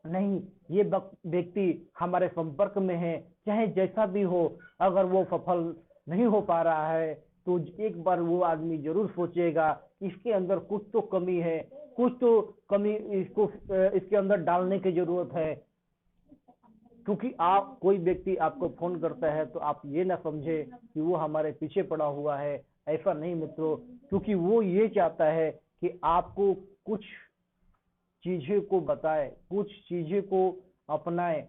नहीं, ये व्यक्ति हमारे संपर्क में है, चाहे जैसा भी हो, अगर वो सफल नहीं हो पा रहा है तो एक बार वो आदमी जरूर सोचेगा इसके अंदर कुछ तो कमी है, कुछ तो कमी इसको इसके अंदर डालने की जरूरत है। क्योंकि आप, कोई व्यक्ति आपको फोन करता है तो आप ये ना समझे कि वो हमारे पीछे पड़ा हुआ है। ऐसा नहीं मित्रों, क्योंकि वो ये चाहता है कि आपको कुछ चीजें को बताए, कुछ चीजें को अपनाए,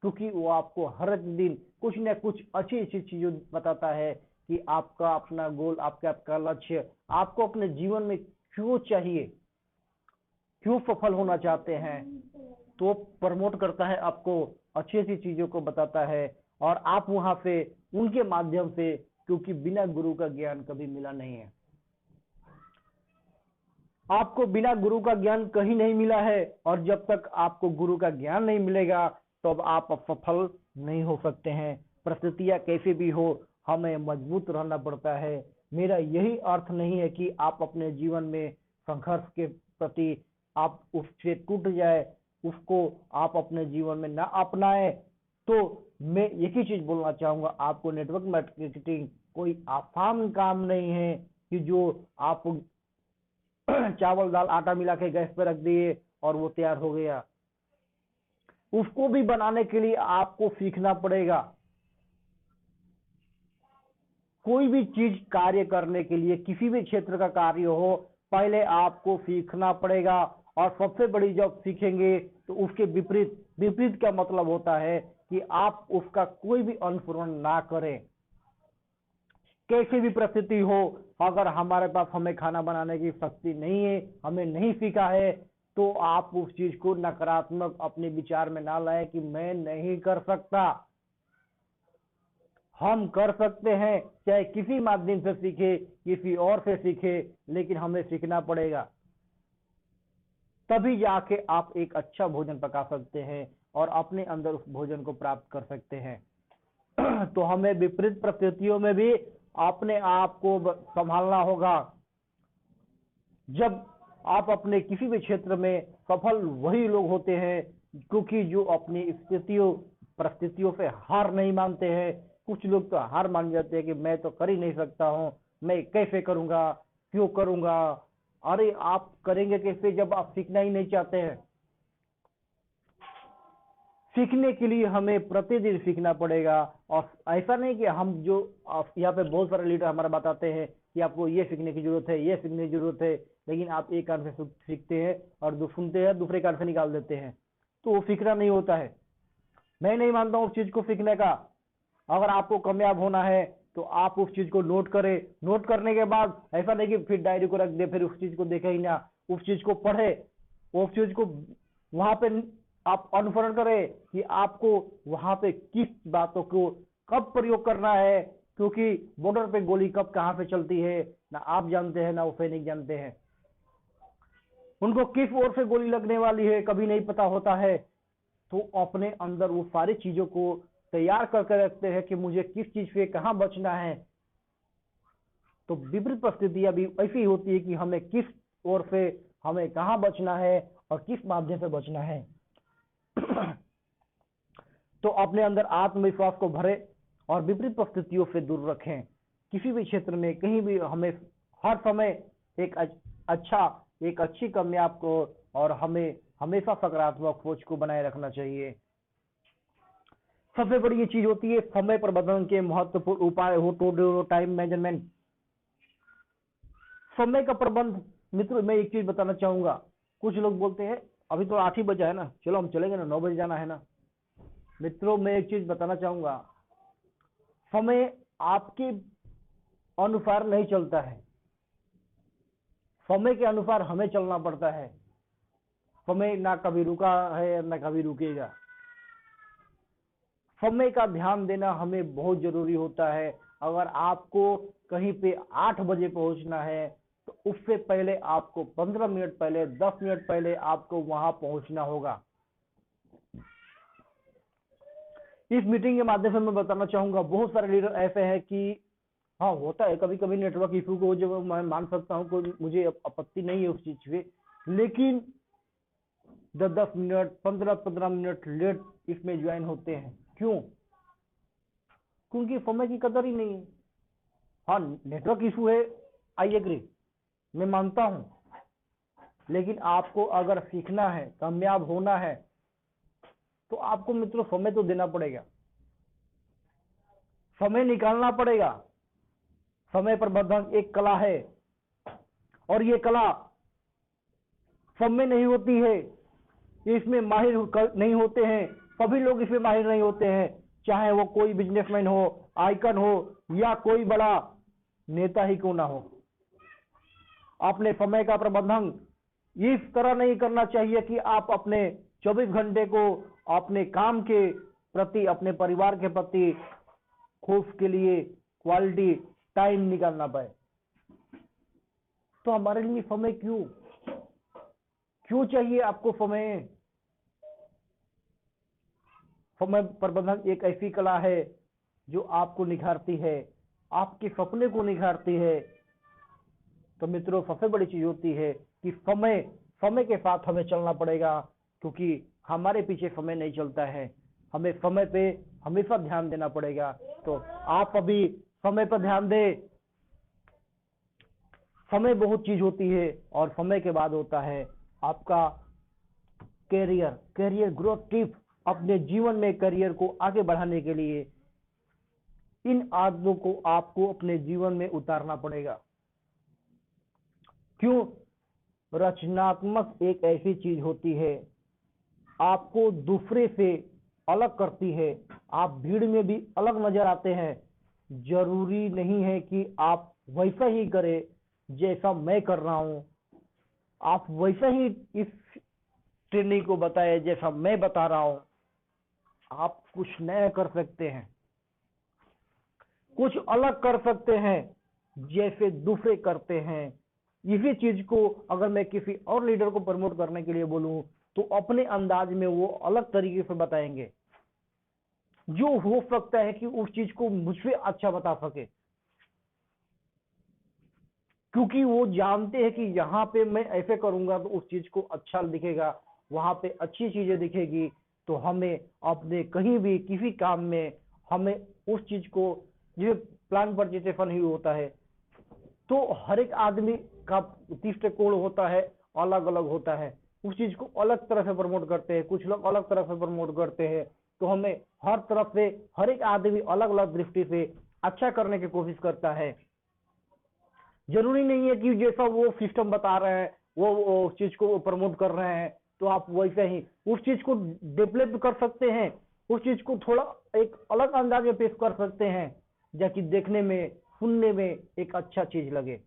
क्योंकि वो आपको हर दिन कुछ न कुछ अच्छी अच्छी चीजें बताता है कि आपका अपना गोल, आपका आपका लक्ष्य, आपको अपने जीवन में क्यों चाहिए, क्यों सफल होना चाहते हैं। तो प्रमोट करता है, आपको अच्छी अच्छी चीजों को बताता है, और आप वहां से उनके माध्यम से, क्योंकि बिना गुरु का ज्ञान कभी मिला नहीं है। आपको बिना गुरु का ज्ञान कहीं नहीं मिला है, और जब तक आपको गुरु का ज्ञान नहीं मिलेगा तब आप सफल नहीं हो सकते हैं। परिस्थितियां कैसे भी हो, हमें मजबूत रहना पड़ता है। मेरा यही अर्थ नहीं है कि आप अपने जीवन में संघर्ष के प्रति आप उससे टूट जाए, उसको आप अपने जीवन में ना अपनाए। तो मैं एक ही चीज बोलना चाहूंगा, आपको नेटवर्क मार्केटिंग कोई आसान काम नहीं है कि जो आप चावल दाल आटा मिला के गैस पे रख दिए और वो तैयार हो गया। उसको भी बनाने के लिए आपको सीखना पड़ेगा। कोई भी चीज कार्य करने के लिए, किसी भी क्षेत्र का कार्य हो, पहले आपको सीखना पड़ेगा। और सबसे बड़ी जब सीखेंगे तो उसके विपरीत, विपरीत का मतलब होता है कि आप उसका कोई भी अनुसरण ना करें। कैसी भी परिस्थिति हो, अगर हमारे पास, हमें खाना बनाने की शक्ति नहीं है, हमें नहीं सीखा है, तो आप उस चीज को नकारात्मक अपने विचार में ना लाए कि मैं नहीं कर सकता। हम कर सकते हैं, चाहे किसी माध्यम से सीखे, किसी और से सीखे, लेकिन हमें सीखना पड़ेगा। तभी जाके आप एक अच्छा भोजन पका सकते हैं और अपने अंदर उस भोजन को प्राप्त कर सकते हैं। तो हमें विपरीत परिस्थितियों में भी अपने आप को संभालना होगा। जब आप अपने किसी भी क्षेत्र में सफल वही लोग होते हैं क्योंकि जो अपनी स्थितियों परिस्थितियों पे हार नहीं मानते हैं। कुछ लोग तो हार मान जाते हैं कि मैं तो कर ही नहीं सकता हूँ, मैं कैसे करूंगा, क्यों करूंगा। अरे आप करेंगे कैसे जब आप सीखना ही नहीं चाहते हैं। सीखने के लिए हमें प्रतिदिन सीखना पड़ेगा। और ऐसा नहीं कि हम जो यहाँ पे बहुत सारे लीडर हमारा बताते हैं कि आपको ये सीखने की जरूरत है, ये सीखने की जरूरत है, लेकिन आप एक कान से सीखते हैं और सुनते हैं दूसरे कान से निकाल देते हैं, तो वो सीखना नहीं होता है। मैं नहीं मानता हूँ उस चीज को सीखने का। अगर आपको कामयाब होना है तो आप उस चीज को नोट करें। नोट करने के बाद ऐसा नहीं कि फिर डायरी को रख दे, फिर उस चीज को देखे ही ना, उस चीज को पढ़े, उस चीज को वहां पे आप अनुसरण करें कि आपको वहां पे किस बातों को कब प्रयोग करना है, क्योंकि बॉर्डर पे गोली कब कहां से चलती है ना आप जानते हैं ना वो सैनिक जानते हैं। उनको किस ओर से गोली लगने वाली है कभी नहीं पता होता है। तो अपने अंदर वो सारी चीजों को तैयार करके रखते हैं कि मुझे किस चीज से कहां बचना है। तो विपरीत परिस्थितियां भी ऐसी होती है कि हमें किस ओर से हमें कहां बचना है और किस माध्यम से बचना है। तो अपने अंदर आत्मविश्वास को भरे और विपरीत परिस्थितियों से दूर रखें। किसी भी क्षेत्र में कहीं भी हमें हर समय एक एक अच्छी कामयाब को और हमें हमेशा सकारात्मक सोच को बनाए रखना चाहिए। सबसे बड़ी ये चीज होती है समय प्रबंधन के महत्वपूर्ण उपाय हो तो टाइम मैनेजमेंट। समय का प्रबंध। मित्रों मैं एक चीज बताना चाहूंगा, कुछ लोग बोलते हैं अभी तो 8 ही बजा है ना, चलो हम चलेंगे ना, 9 बजे जाना है ना। मित्रों मैं एक चीज बताना चाहूंगा, समय आपके अनुसार नहीं चलता है, समय के अनुसार हमें चलना पड़ता है। समय ना कभी रुका है ना कभी रुकेगा। समय का ध्यान देना हमें बहुत जरूरी होता है। अगर आपको कहीं पे 8 बजे पहुंचना है तो उससे पहले आपको 15 मिनट पहले 10 मिनट पहले आपको वहां पहुंचना होगा। इस मीटिंग के माध्यम से मैं बताना चाहूंगा बहुत सारे लीडर ऐसे हैं कि हाँ होता है कभी कभी नेटवर्क इशू को जो मैं मान सकता हूँ, कोई मुझे आपत्ति नहीं है उस चीज पे, लेकिन 10-10 मिनट 15-15 मिनट लेट इसमें ज्वाइन होते हैं। क्यों? क्योंकि समय की कदर ही नहीं है। हाँ नेटवर्क इशू है, आई एग्री, मैं मानता हूं, लेकिन आपको अगर सीखना है कामयाब होना है तो आपको मित्रों समय तो देना पड़ेगा, समय निकालना पड़ेगा। समय प्रबंधन एक कला है और ये कला सब में नहीं होती है, इसमें माहिर नहीं होते हैं, सभी लोग इसमें माहिर नहीं होते हैं, चाहे वो कोई बिजनेसमैन हो, आइकन हो या कोई बड़ा नेता ही क्यों ना हो। अपने समय का प्रबंधन इस तरह नहीं करना चाहिए कि आप अपने 24 घंटे को अपने काम के प्रति अपने परिवार के प्रति खुश के लिए क्वालिटी टाइम निकालना पाए। तो हमारे लिए समय क्यों चाहिए आपको समय? समय प्रबंधन एक ऐसी कला है जो आपको निखारती है, आपके सपने को निखारती है। तो मित्रों सबसे बड़ी चीज होती है कि समय के साथ हमें चलना पड़ेगा, क्योंकि हमारे पीछे समय नहीं चलता है, हमें समय पे हमेशा ध्यान देना पड़ेगा। तो आप अभी समय पर ध्यान दें। समय बहुत चीज होती है और समय के बाद होता है आपका करियर ग्रोथ टिप। अपने जीवन में करियर को आगे बढ़ाने के लिए इन आदतों को आपको अपने जीवन में उतारना पड़ेगा। क्यों? रचनात्मक एक ऐसी चीज होती है आपको दूसरे से अलग करती है। आप भीड़ में भी अलग नजर आते हैं। जरूरी नहीं है कि आप वैसा ही करें जैसा मैं कर रहा हूं, आप वैसा ही इस ट्रेनिंग को बताएं जैसा मैं बता रहा हूं। आप कुछ नया कर सकते हैं, कुछ अलग कर सकते हैं जैसे दूसरे करते हैं। इसी चीज को अगर मैं किसी और लीडर को प्रमोट करने के लिए बोलूं तो अपने अंदाज में वो अलग तरीके से बताएंगे, जो हो सकता है कि उस चीज को मुझसे अच्छा बता सके। क्योंकि वो जानते हैं कि यहाँ पे मैं ऐसे करूंगा तो उस चीज को अच्छा दिखेगा, वहां पे अच्छी चीजें दिखेगी, तो हमें अपने कहीं भी किसी काम में हमें उस चीज को, ये प्लान पर जैसे फन ही होता है, तो हर एक आदमी का दृष्टिकोण होता है, अलग अलग होता है, उस चीज को अलग तरह से प्रमोट करते हैं, कुछ लोग अलग तरह से प्रमोट करते हैं। तो हमें हर तरफ से हर एक आदमी अलग अलग दृष्टि से अच्छा करने की कोशिश करता है। जरूरी नहीं है कि जैसा वो सिस्टम बता रहे हैं वो उस चीज को प्रमोट कर रहे हैं तो आप वैसे ही उस चीज को डेवलप कर सकते हैं, उस चीज को थोड़ा एक अलग अंदाज में पेश कर सकते हैं, जाकि देखने में सुनने में एक अच्छा चीज लगे।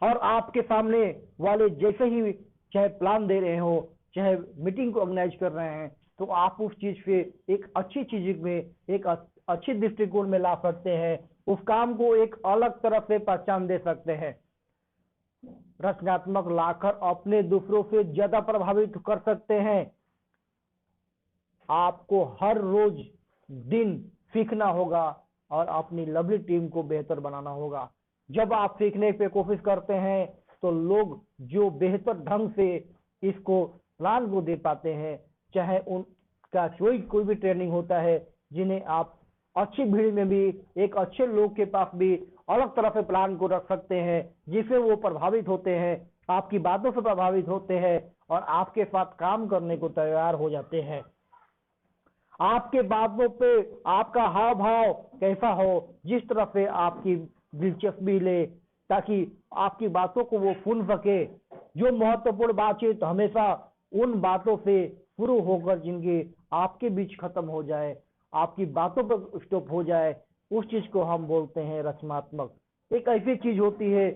और आपके सामने वाले जैसे ही चाहे प्लान दे रहे हो, चाहे मीटिंग को ऑर्गेनाइज कर रहे हैं, तो आप उस चीज पे एक अच्छी चीज में, एक अच्छी दृष्टिकोण में ला सकते हैं, उस काम को एक अलग तरफ से पहचान दे सकते हैं। रचनात्मक लाकर अपने दूसरों से ज्यादा प्रभावित कर सकते हैं। आपको हर रोज दिन सीखना होगा और अपनी लवली टीम को बेहतर बनाना होगा। जब आप सीखने पे कोशिश करते हैं तो लोग जो बेहतर ढंग से इसको प्लान को दे पाते हैं, चाहे उनका कोई भी ट्रेनिंग होता है, जिन्हें आप अच्छी भीड़ में भी एक अच्छे लोग के पास भी अलग तरह से प्लान को रख सकते हैं, जिससे वो प्रभावित होते हैं, आपकी बातों से प्रभावित होते हैं और आपके साथ काम करने को तैयार हो जाते हैं। आपके बातों पे आपका हाव भाव कैसा हो, जिस तरह से आपकी दिलचस्पी ले, ताकि आपकी बातों को वो सुन सके। जो महत्वपूर्ण बातचीत हमेशा उन बातों से शुरू होकर जिनके आपके बीच खत्म हो जाए, आपकी बातों पर स्टॉप हो जाए, उस चीज को हम बोलते हैं रचनात्मक। एक ऐसी चीज होती है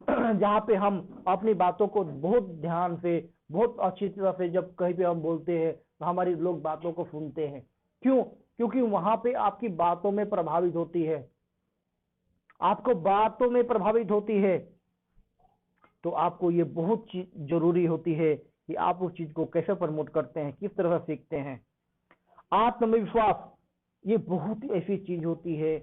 जहाँ पे हम अपनी बातों को बहुत ध्यान से, बहुत अच्छी तरह से जब कहीं पे हम बोलते हैं तो हमारी लोग बातों को सुनते हैं। क्यों? क्योंकि वहां पे आपकी बातों में प्रभावित होती है, आपको बातों में प्रभावित होती है। तो आपको ये बहुत जरूरी होती है कि आप उस चीज को कैसे प्रमोट करते हैं, किस तरह से सीखते हैं। आत्मविश्वास ये बहुत ही ऐसी चीज होती है।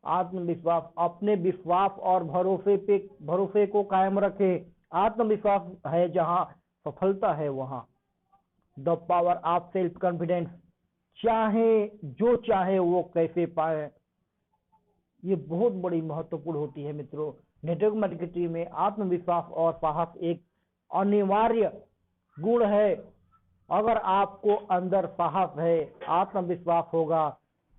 आत्मविश्वास, अपने विश्वास और भरोसे को कायम रखे। आत्मविश्वास है जहां सफलता है वहां। The power of self confidence, चाहे जो चाहे वो कैसे पाए, ये बहुत बड़ी महत्वपूर्ण होती है मित्रों। नेटवर्क मार्केटिंग में आत्मविश्वास और साहस एक अनिवार्य गुण है। अगर आपको अंदर साहस है, आत्मविश्वास होगा,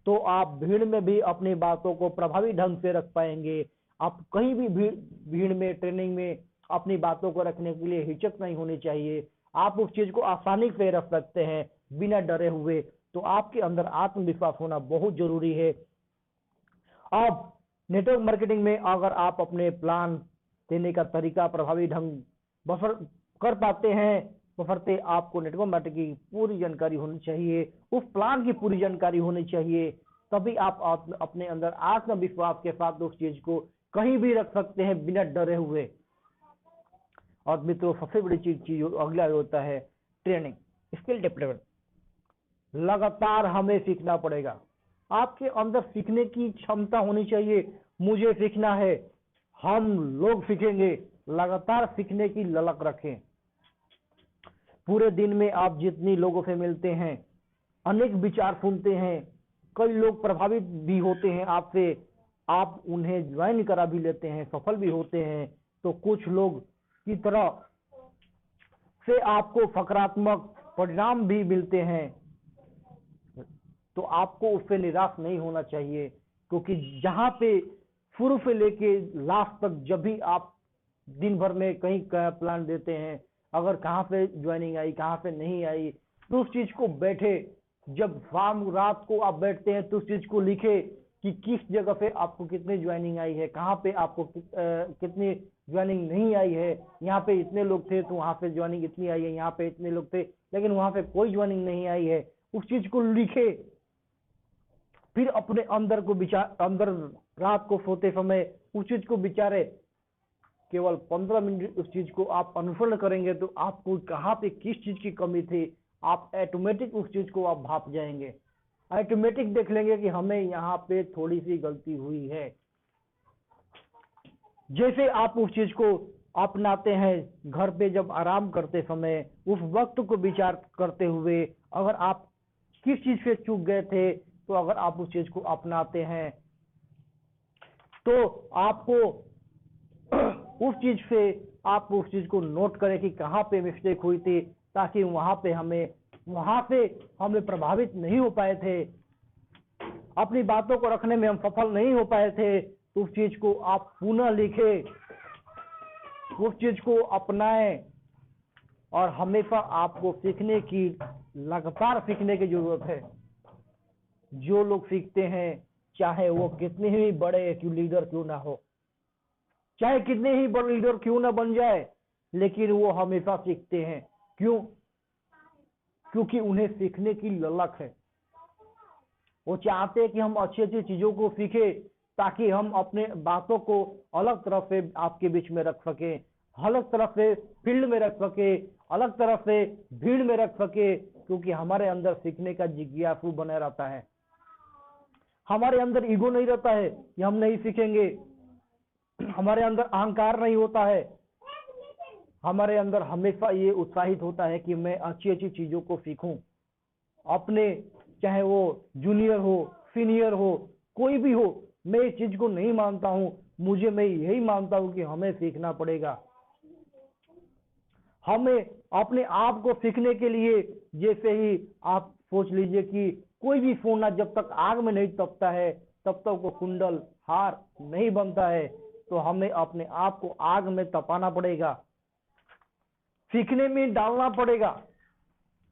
तो आप भीड़ में भी अपनी बातों को प्रभावी ढंग से रख पाएंगे। आप कहीं भी भीड़ में, ट्रेनिंग में अपनी बातों को रखने के लिए हिचक नहीं होनी चाहिए। आप उस चीज को आसानी से रख सकते हैं बिना डरे हुए। तो आपके अंदर आत्मविश्वास होना बहुत जरूरी है। अब नेटवर्क मार्केटिंग में अगर आप अपने प्लान देने का तरीका प्रभावी ढंग बफर कर पाते हैं, बफरते आपको नेटवर्क मार्केटिंग की पूरी जानकारी होनी चाहिए, उस प्लान की पूरी जानकारी होनी चाहिए। तभी आप अपने अंदर आत्मविश्वास के साथ उस चीज को कहीं भी रख सकते हैं बिना डरे हुए। और मित्रों, सबसे बड़ी चीज अगला होता है ट्रेनिंग, स्किल डेवलपमेंट। लगातार हमें सीखना पड़ेगा। आपके अंदर सीखने की क्षमता होनी चाहिए। मुझे सीखना है, हम लोग सीखेंगे। लगातार सीखने की ललक रखें। पूरे दिन में आप जितनी लोगों से मिलते हैं, अनेक विचार सुनते हैं, कई लोग प्रभावित भी होते हैं आपसे, आप उन्हें ज्वाइन करा भी लेते हैं, सफल भी होते हैं। तो कुछ लोग की तरह से आपको सकारात्मक परिणाम भी मिलते हैं, तो आपको उससे निराश नहीं होना चाहिए। क्योंकि जहां पे शुरू से लेके लास्ट तक जब भी आप दिन भर में कहीं का प्लान देते हैं, अगर कहाँ पे ज्वाइनिंग आई, कहाँ पे नहीं आई, तो उस चीज को बैठे, जब शाम रात को आप बैठते हैं तो उस चीज को लिखे कि किस जगह पे आपको कितनी ज्वाइनिंग आई है, कहाँ पे आपको कितनी ज्वाइनिंग नहीं आई है। यहाँ पे इतने लोग थे तो वहां पे ज्वाइनिंग इतनी आई है, यहाँ पे इतने लोग थे लेकिन वहां पे कोई ज्वाइनिंग नहीं आई है। उस चीज को लिखे, फिर अपने अंदर को विचार, अंदर रात को सोते समय उस चीज को विचारे। केवल 15 मिनट उस चीज को आप अनुसरण करेंगे तो आपको कहाँ पे किस चीज की कमी थी, आप ऑटोमेटिक उस चीज को आप भाप जाएंगे। ऑटोमेटिक देख लेंगे कि हमें यहाँ पे थोड़ी सी गलती हुई है। जैसे आप उस चीज को अपनाते हैं घर पे जब आराम करते समय, उस वक्त को विचार करते हुए, अगर आप किस चीज से चूक गए थे, तो अगर आप उस चीज को अपनाते हैं तो आपको उस चीज से आप उस चीज को नोट करें कि कहाँ पे मिस्टेक हुई थी, ताकि वहां से हमें प्रभावित नहीं हो पाए थे, अपनी बातों को रखने में हम सफल नहीं हो पाए थे, तो उस चीज को आप पुनः लिखें, उस चीज को अपनाएं। और हमेशा आपको सीखने की, लगातार सीखने की जरूरत है। जो लोग सीखते हैं, चाहे वो कितने ही बड़े लीडर क्यों ना हो, चाहे कितने ही बड़े लीडर क्यों ना बन जाए, लेकिन वो हमेशा सीखते हैं। क्यों? क्योंकि उन्हें सीखने की ललक है। वो चाहते हैं कि हम अच्छी अच्छी चीजों को सीखें, ताकि हम अपने बातों को अलग तरह से आपके बीच में रख सके, अलग तरह से फील्ड में रख सके, अलग तरह से भीड़ में रख सके। क्योंकि हमारे अंदर सीखने का जिज्ञासु बना रहता है, हमारे अंदर ईगो नहीं रहता है कि हम नहीं सीखेंगे, हमारे अंदर अहंकार नहीं होता है, हमारे अंदर हमेशा ये उत्साहित होता है कि मैं अच्छी अच्छी चीजों को सीखूं। अपने, चाहे वो जूनियर हो, सीनियर हो, कोई भी हो, मैं इस चीज को नहीं मानता हूं, मैं यही मानता हूं कि हमें सीखना पड़ेगा। हमें अपने आप को सीखने के लिए, जैसे ही आप सोच लीजिए कि कोई भी सोना जब तक आग में नहीं तपता है, तब तक वो कुंडल हार नहीं बनता है। तो हमें अपने आप को आग में तपाना पड़ेगा, सीखने में डालना पड़ेगा।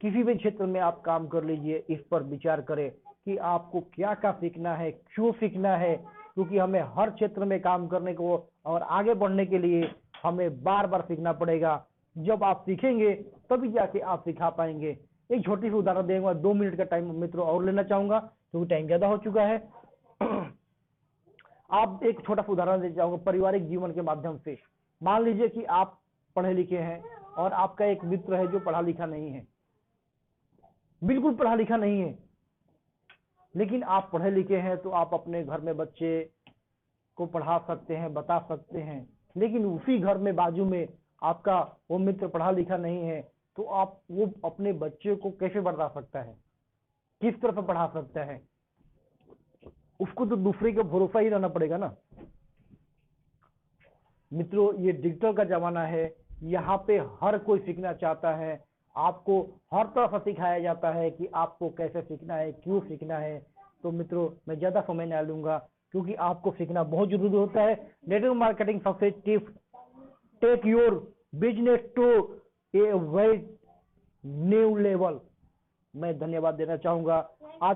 किसी भी क्षेत्र में आप काम कर लीजिए, इस पर विचार करें कि आपको क्या क्या सीखना है, क्यों सीखना है। क्योंकि हमें हर क्षेत्र में काम करने को और आगे बढ़ने के लिए हमें बार बार सीखना पड़ेगा। जब आप सीखेंगे तभी जाके आप सिखा पाएंगे। एक छोटी सी उदाहरण देंगे, 2 मिनट का टाइम मित्रों और लेना चाहूंगा क्योंकि टाइम ज्यादा हो चुका है। आप एक छोटा सा उदाहरण देना चाहूंगा पारिवारिक जीवन के माध्यम से। मान लीजिए कि आप पढ़े लिखे हैं और आपका एक मित्र है जो पढ़ा लिखा नहीं है, बिल्कुल पढ़ा लिखा नहीं है, लेकिन आप पढ़े लिखे हैं, तो आप अपने घर में बच्चे को पढ़ा सकते हैं, बता सकते हैं। लेकिन उसी घर में बाजू में आपका वो मित्र पढ़ा लिखा नहीं है, तो आप वो अपने बच्चे को कैसे बता सकता है, किस तरह से पढ़ा सकता है? उसको तो दूसरे का भरोसा ही रहना पड़ेगा ना। मित्रों, ये डिजिटल का जमाना है, यहाँ पे हर कोई सीखना चाहता है। आपको हर तरह से सिखाया जाता है कि आपको कैसे सीखना है, क्यों सीखना है। तो मित्रों, मैं ज्यादा समय नहीं लूंगा क्योंकि आपको सीखना बहुत जरूरी होता है। Network marketing success tips take your business to a very new level. मैं धन्यवाद देना चाहूंगा। आज